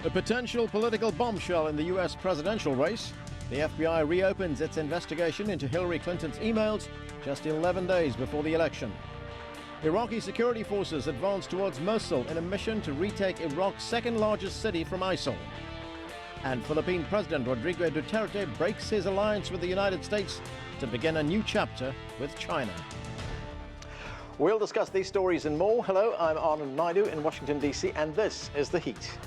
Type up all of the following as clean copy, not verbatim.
A potential political bombshell in the U.S. presidential race. The FBI reopens its investigation into Hillary Clinton's emails just 11 days before the election. Iraqi security forces advance towards Mosul in a mission to retake Iraq's second largest city from ISIL. And Philippine President Rodrigo Duterte breaks his alliance with the United States to begin a new chapter with China. We'll discuss these stories and more. Hello, I'm Anand Naidu in Washington, D.C., and this is The Heat.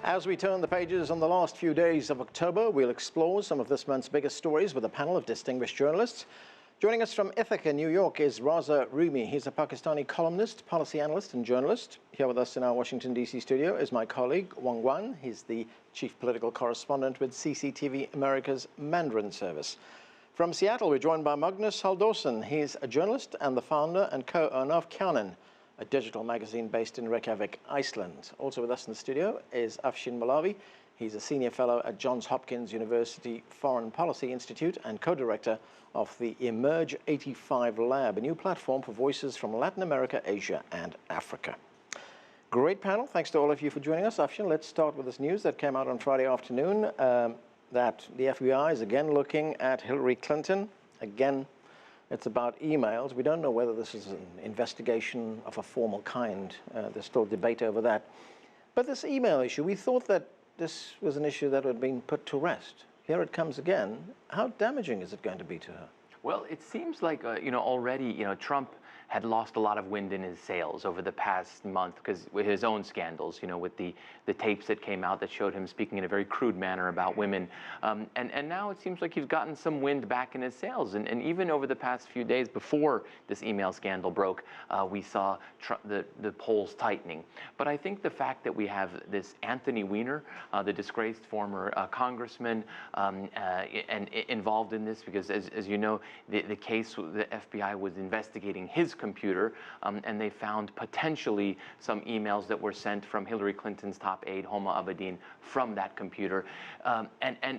As we turn the pages on the last few days of October, we'll explore some of this month's biggest stories with a panel of distinguished journalists. Joining us from Ithaca, New York, is Raza Rumi. He's a Pakistani columnist, policy analyst, and journalist. Here with us in our Washington, D.C. studio is my colleague, Wang Guan. He's the chief political correspondent with CCTV America's Mandarin service. From Seattle, we're joined by Magnus Halldórsson. He's a journalist and the founder and co-owner of Kjánin, a digital magazine based in Reykjavik, Iceland. Also with us in the studio is Afshin Malavi. He's a senior fellow at Johns Hopkins University Foreign Policy Institute and co-director of the Emerge 85 Lab, a new platform for voices from Latin America, Asia, and Africa. Great panel. Thanks to all of you for joining us. Afshin, let's start with this news that came out on Friday afternoon that the FBI is again looking at Hillary Clinton. Again, it's about emails. We don't know whether this is an investigation of a formal kind. There's still debate over that. But this email issue, we thought that this was an issue that had been put to rest. Here it comes again. How damaging is it going to be to her? Well, it seems like, already, Trump had lost a lot of wind in his sails over the past month because with his own scandals, with the tapes that came out that showed him speaking in a very crude manner about women. And now it seems like he's gotten some wind back in his sails. And even over the past few days before this email scandal broke, we saw the polls tightening. But I think the fact that we have this Anthony Weiner, the disgraced former congressman, and involved in this, because as you know, the case, the FBI was investigating his computer, and they found potentially some emails that were sent from Hillary Clinton's top aide, Homa Abedin, from that computer. And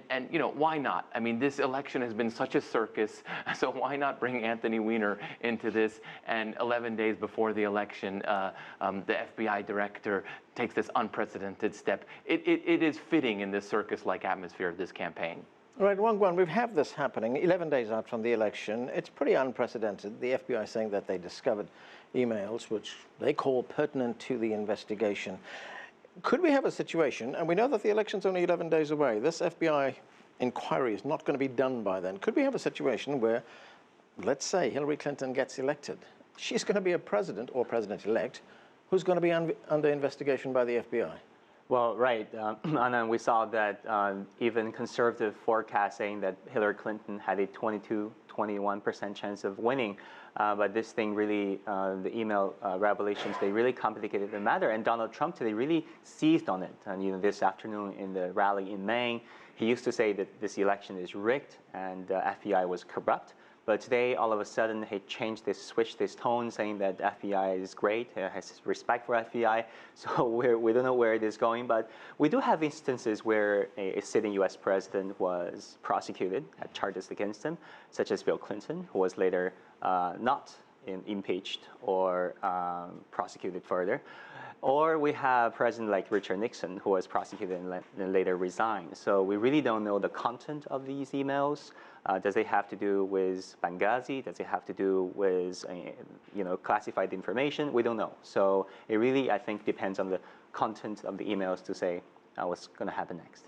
why not? I mean, this election has been such a circus, so why not bring Anthony Weiner into this? And 11 days before the election, the FBI director takes this unprecedented step. It is fitting in this circus-like atmosphere of this campaign. Right, Wang Guan, we've had this happening 11 days out from the election. It's pretty unprecedented. The FBI saying that they discovered emails which they call pertinent to the investigation. Could we have a situation, and we know that the election's only 11 days away, this FBI inquiry is not going to be done by then. Could we have a situation where, let's say, Hillary Clinton gets elected? She's going to be a president or president-elect who's going to be under investigation by the FBI. Well, right, and we saw that even conservative forecasts saying that Hillary Clinton had a 21% chance of winning. But this thing really, the email revelations, they really complicated the matter. And Donald Trump today really seized on it. And this afternoon in the rally in Maine, he used to say that this election is rigged and FBI was corrupt. But today, all of a sudden, he switched his tone, saying that FBI is great, has respect for FBI. So we don't know where it is going, but we do have instances where a sitting U.S. president was prosecuted, had charges against him, such as Bill Clinton, who was later not impeached or prosecuted further. Or we have President like Richard Nixon, who was prosecuted and later resigned. So we really don't know the content of these emails. Does it have to do with Benghazi? Does it have to do with classified information? We don't know. So it really, I think, depends on the content of the emails to say what's going to happen next.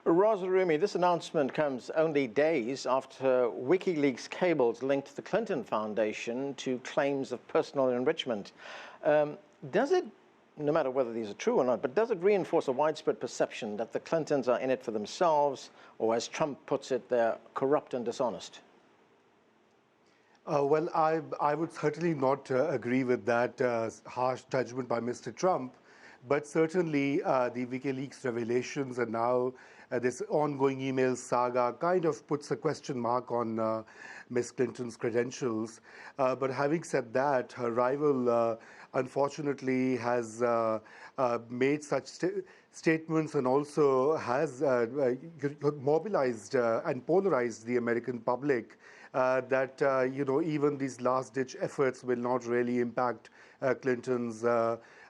Raza Rumi, this announcement comes only days after WikiLeaks cables linked the Clinton Foundation to claims of personal enrichment. Does it, no matter whether these are true or not, but does it reinforce a widespread perception that the Clintons are in it for themselves, or as Trump puts it, they're corrupt and dishonest? Well, I would certainly not agree with that harsh judgment by Mr. Trump. But certainly the WikiLeaks revelations and now this ongoing email saga kind of puts a question mark on Ms. Clinton's credentials. But having said that, her rival unfortunately has made such statements and also has mobilized and polarized the American public that even these last-ditch efforts will not really impact Clinton's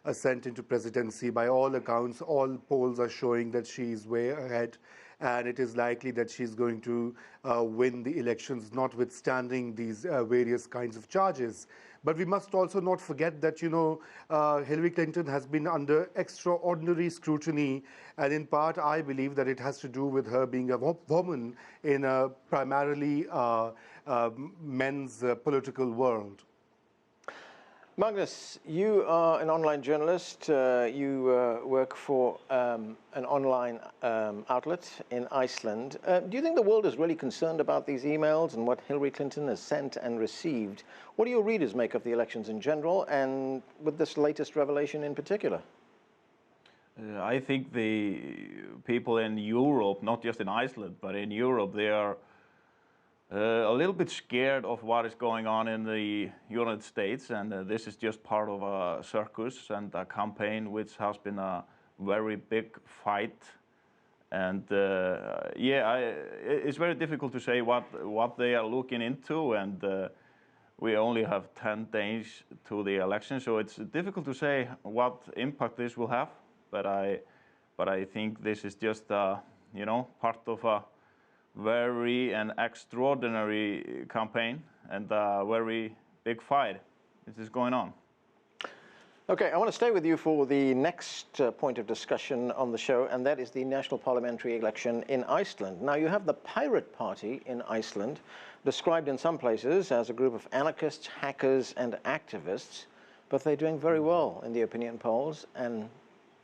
ascent into presidency. By all accounts, all polls are showing that she is way ahead, and it is likely that she's going to win the elections, notwithstanding these various kinds of charges. But we must also not forget that, Hillary Clinton has been under extraordinary scrutiny, and in part, I believe that it has to do with her being a woman in a primarily men's political world. Magnus, you are an online journalist. You work for an online outlet in Iceland. Do you think the world is really concerned about these emails and what Hillary Clinton has sent and received? What do your readers make of the elections in general and with this latest revelation in particular? I think the people in Europe, not just in Iceland, but in Europe, they are a little bit scared of what is going on in the United States, and this is just part of a circus and a campaign which has been a very big fight. And it's very difficult to say what they are looking into, and we only have 10 days to the election, so it's difficult to say what impact this will have. But I think this is just part of a very an extraordinary campaign and a very big fight that is going on. Okay, I want to stay with you for the next point of discussion on the show, and that is the national parliamentary election in Iceland. Now, you have the Pirate Party in Iceland, described in some places as a group of anarchists, hackers, and activists, but they're doing very well in the opinion polls, and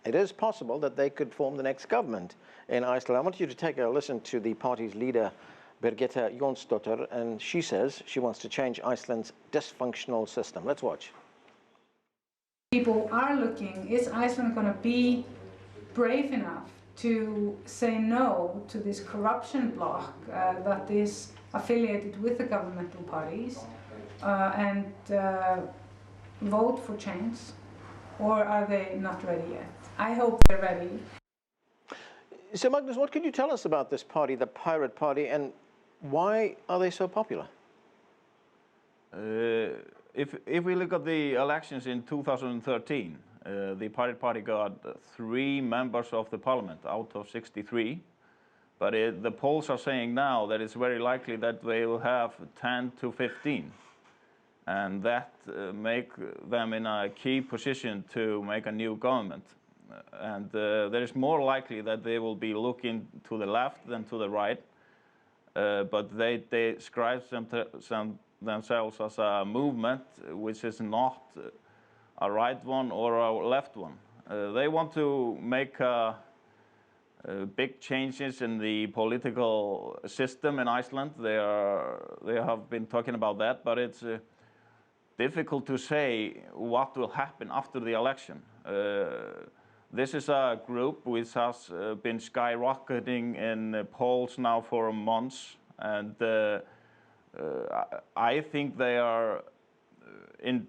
it is possible that they could form the next government in Iceland. I want you to take a listen to the party's leader, Birgitta Jónsdóttir, and she says she wants to change Iceland's dysfunctional system. Let's watch. People are looking, is Iceland going to be brave enough to say no to this corruption bloc that is affiliated with the governmental parties and vote for change? Or are they not ready yet? I hope they're ready. So Magnus, what can you tell us about this party, the Pirate Party, and why are they so popular? If we look at the elections in 2013, the Pirate Party got 3 members of the parliament out of 63. But the polls are saying now that it's very likely that they will have 10 to 15. And that make them in a key position to make a new government. And there is more likely that they will be looking to the left than to the right. But they describe themselves as a movement which is not a right one or a left one. They want to make big changes in the political system in Iceland. They have been talking about that, but it's difficult to say what will happen after the election. This is a group which has been skyrocketing in polls now for months, and I think they are in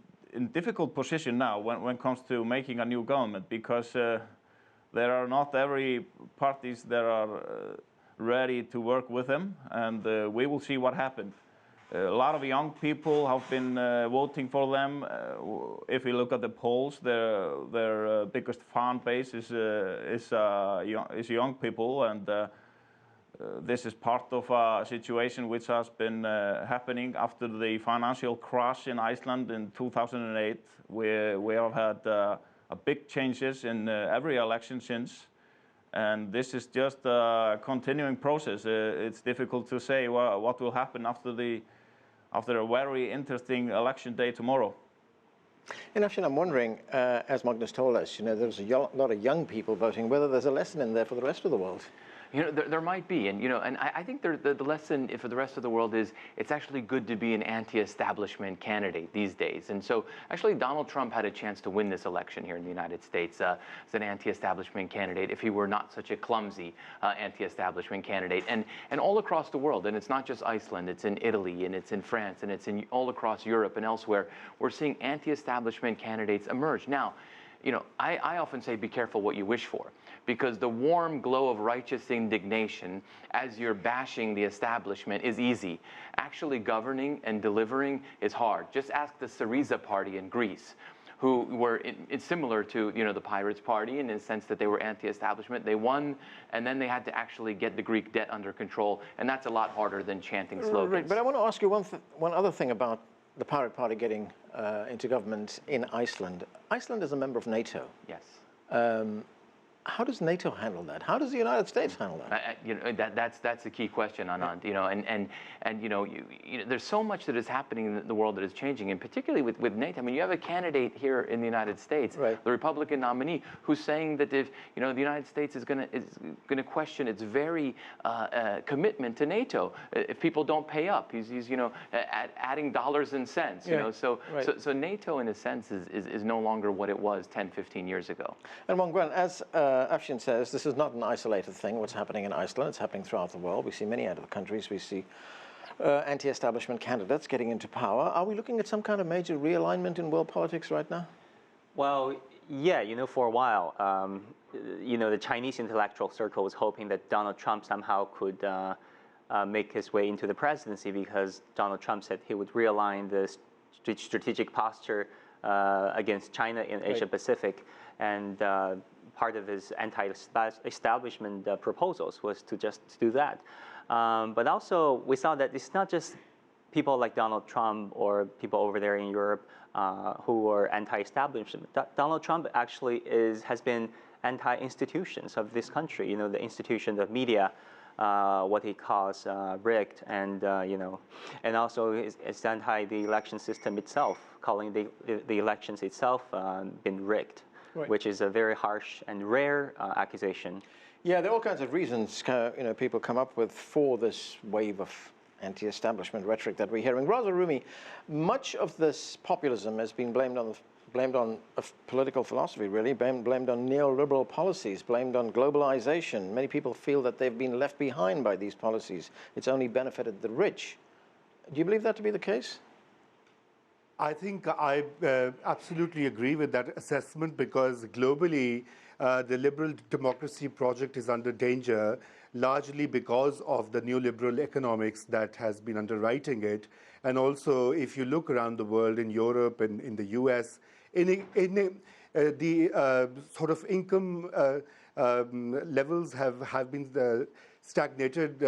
difficult position now when it comes to making a new government, because there are not every parties that are ready to work with them, and we will see what happens. A lot of young people have been voting for them. If we look at the polls, their biggest fan base is young people, and this is part of a situation which has been happening after the financial crash in Iceland in 2008. We have had big changes in every election since, and this is just a continuing process. It's difficult to say what will happen after a very interesting election day tomorrow. And actually, I'm wondering, as Magnus told us, there's a lot of young people voting, whether there's a lesson in there for the rest of the world. There might be, and and I think the lesson for the rest of the world is it's actually good to be an anti-establishment candidate these days. And so, actually, Donald Trump had a chance to win this election here in the United States as an anti-establishment candidate if he were not such a clumsy anti-establishment candidate. And all across the world, and it's not just Iceland, it's in Italy, and it's in France, and it's in all across Europe and elsewhere. We're seeing anti-establishment candidates emerge now. I often say be careful what you wish for, because the warm glow of righteous indignation as you're bashing the establishment is easy. Actually governing and delivering is hard. Just ask the Syriza party in Greece, who were it's similar to the Pirates Party in the sense that they were anti-establishment. They won, and then they had to actually get the Greek debt under control, and that's a lot harder than chanting slogans. Right, but I want to ask you one other thing about the Pirate Party getting into government in Iceland. Iceland is a member of NATO. Yes. How does NATO handle that? How does the United States handle that? That's the key question, Anand. There's so much that is happening in the world that is changing, and particularly with NATO. I mean, you have a candidate here in the United States, right, the Republican nominee, who's saying that if the United States is going to question its very commitment to NATO if people don't pay up. He's adding dollars and cents. So NATO in a sense is no longer what it was 10, 15 years ago. And Wong-Gwen, as Afshin says, this is not an isolated thing, what's happening in Iceland. It's happening throughout the world. We see many other countries. We see anti-establishment candidates getting into power. Are we looking at some kind of major realignment in world politics right now? Well, yeah, for a while, the Chinese intellectual circle was hoping that Donald Trump somehow could make his way into the presidency, because Donald Trump said he would realign the strategic posture against China in Asia Pacific, and part of his anti-establishment proposals was to just do that. But also, we saw that it's not just people like Donald Trump or people over there in Europe who are anti-establishment. Donald Trump actually has been anti-institutions of this country. The institution of media, what he calls rigged, and and also it's anti the election system itself, calling the elections itself been rigged. Right. Which is a very harsh and rare accusation. Yeah, there are all kinds of reasons people come up with for this wave of anti-establishment rhetoric that we're hearing. Raza Rumi, much of this populism has been blamed on political philosophy, really, blamed on neoliberal policies, blamed on globalization. Many people feel that they've been left behind by these policies. It's only benefited the rich. Do you believe that to be the case? I think I absolutely agree with that assessment, because globally the liberal democracy project is under danger, largely because of the neoliberal economics that has been underwriting it. And also, if you look around the world, in Europe and in the US, the sort of income levels have been stagnated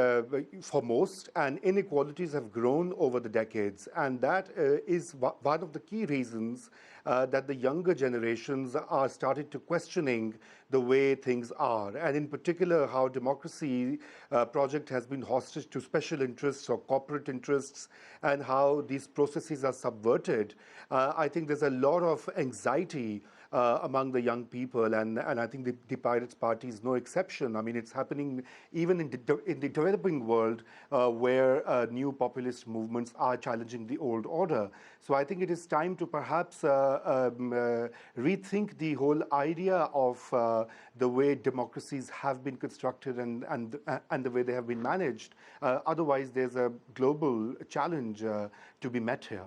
for most, and inequalities have grown over the decades. And that is one of the key reasons that the younger generations are started to questioning the way things are, and in particular how democracy project has been hostage to special interests or corporate interests, and how these processes are subverted. I think there's a lot of anxiety among the young people, and I think the Pirates Party is no exception. I mean, it's happening even in the developing world, where new populist movements are challenging the old order. So I think it is time to perhaps rethink the whole idea of the way democracies have been constructed and the way they have been managed. Otherwise, there's a global challenge to be met here.